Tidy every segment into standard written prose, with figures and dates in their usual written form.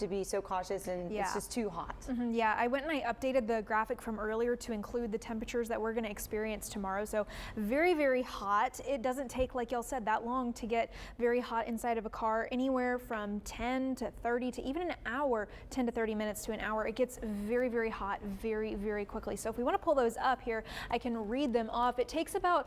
to be so cautious, and it's just too hot. Yeah, I went and I updated the graphic from earlier to include the temperatures that we're going to experience tomorrow. So very, very hot. It doesn't take, like y'all said, that long to get very hot inside of a car. Anywhere from 10 to 30 to even an hour, 10 to 30 minutes to an hour. It gets very, very hot very, very quickly. So if we want to pull those up here, I can read them off. It takes about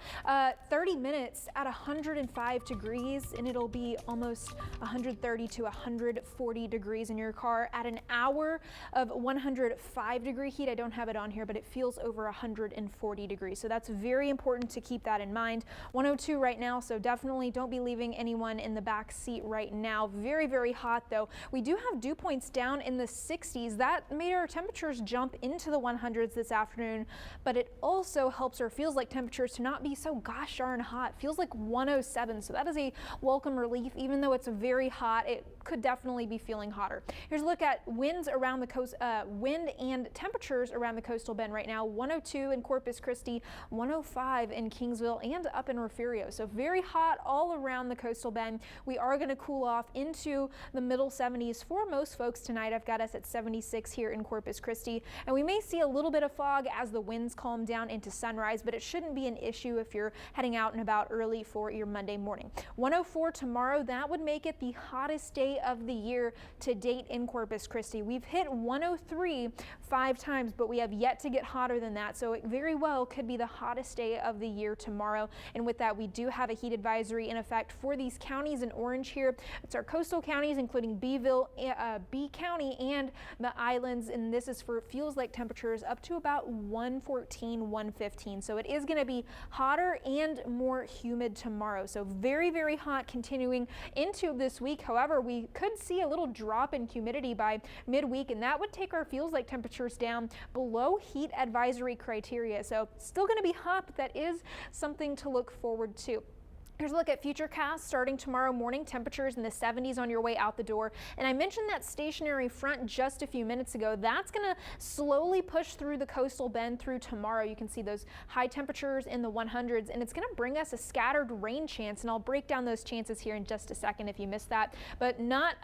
30 minutes at 105 degrees, and it'll be almost 130 to 140 degrees in your car. At an hour of 105 degree heat, I don't have it on here, but it feels over 140 degrees. So that's very important to keep that in mind. 102 right now, so definitely don't be leaving anyone in the back seat right now. Very, very hot though. We do have dew points down in the 60s. That made our temperatures jump into the 100s this afternoon, but it also helps or feels like temperatures to not be so gosh darn hot. Feels like 107, so that is a welcome relief. Even though it's very hot, it could definitely be feeling hotter. Here's a look at winds around the coast, wind and temperatures around the coastal bend right now. 102 in Corpus Christi, 105 in Kingsville, and up in Refugio. So very hot all around the coastal bend. We are going to cool off into the middle 70s for most folks tonight. I've got us at 76 here in Corpus Christi, and we may see a little bit of fog as the winds calm down into sunrise, but it shouldn't be an issue if you're heading out and about early for your Monday morning. 104 tomorrow. That would make it the hottest day of the year to date in Corpus Christi. We've hit 103 5 times, but we have yet to get hotter than that. So it very well could be the hottest day of the year tomorrow. And with that, we do have a heat advisory in effect for these counties in orange here. It's our coastal counties, including Beeville, B County, and the islands. And this is for feels like temperatures up to about 114, 115. So it is going to be hotter and more humid tomorrow. So very, very hot continuing into this week. However, we could see a little drop in humidity by midweek, and that would take our feels like temperatures down below heat advisory criteria. So still going to be hot, but that is something to look forward to. Here's a look at Futurecast starting tomorrow morning. Temperatures in the 70s on your way out the door. And I mentioned that stationary front just a few minutes ago. That's going to slowly push through the coastal bend through tomorrow. You can see those high temperatures in the 100s, and it's going to bring us a scattered rain chance. And I'll break down those chances here in just a second if you missed that. But not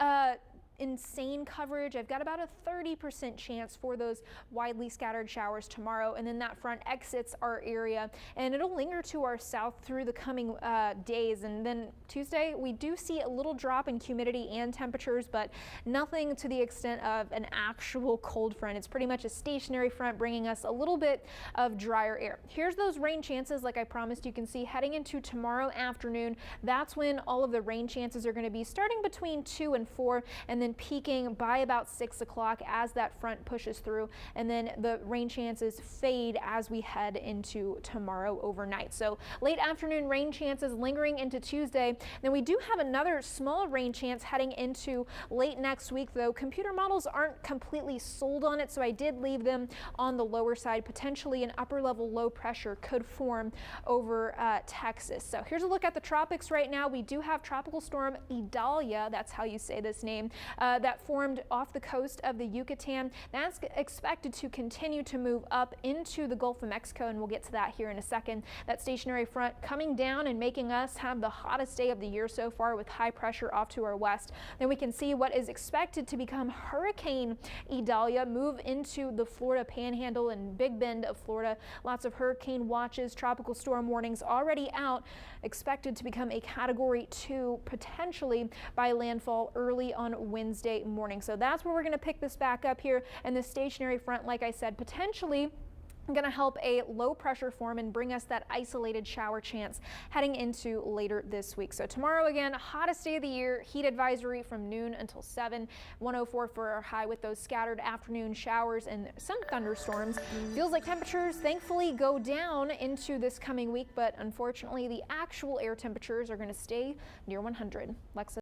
insane coverage. I've got about a 30% chance for those widely scattered showers tomorrow, and then that front exits our area, and it'll linger to our south through the coming days. And then Tuesday, we do see a little drop in humidity and temperatures, but nothing to the extent of an actual cold front. It's pretty much a stationary front bringing us a little bit of drier air. Here's those rain chances. Like I promised, you can see heading into tomorrow afternoon, that's when all of the rain chances are going to be starting between 2 and 4, and then peaking by about 6 o'clock as that front pushes through, and then the rain chances fade as we head into tomorrow overnight. So late afternoon rain chances lingering into Tuesday. Then we do have another small rain chance heading into late next week, though computer models aren't completely sold on it, so I did leave them on the lower side. Potentially an upper level low pressure could form over Texas. So here's a look at the tropics right now. We do have tropical storm Idalia, that's how you say this name, that formed off the coast of the Yucatan. That's expected to continue to move up into the Gulf of Mexico, and we'll get to that here in a second. That stationary front coming down and making us have the hottest day of the year so far with high pressure off to our west. Then we can see what is expected to become Hurricane Idalia move into the Florida Panhandle and Big Bend of Florida. Lots of hurricane watches, tropical storm warnings already out, expected to become a Category 2 potentially by landfall early on Wednesday morning. So that's where we're going to pick this back up here, and the stationary front, like I said, potentially going to help a low pressure form and bring us that isolated shower chance heading into later this week. So tomorrow again, hottest day of the year, heat advisory from noon until 7, 104 for our high with those scattered afternoon showers and some thunderstorms. Feels like temperatures thankfully go down into this coming week, but unfortunately the actual air temperatures are going to stay near 100. Lexa.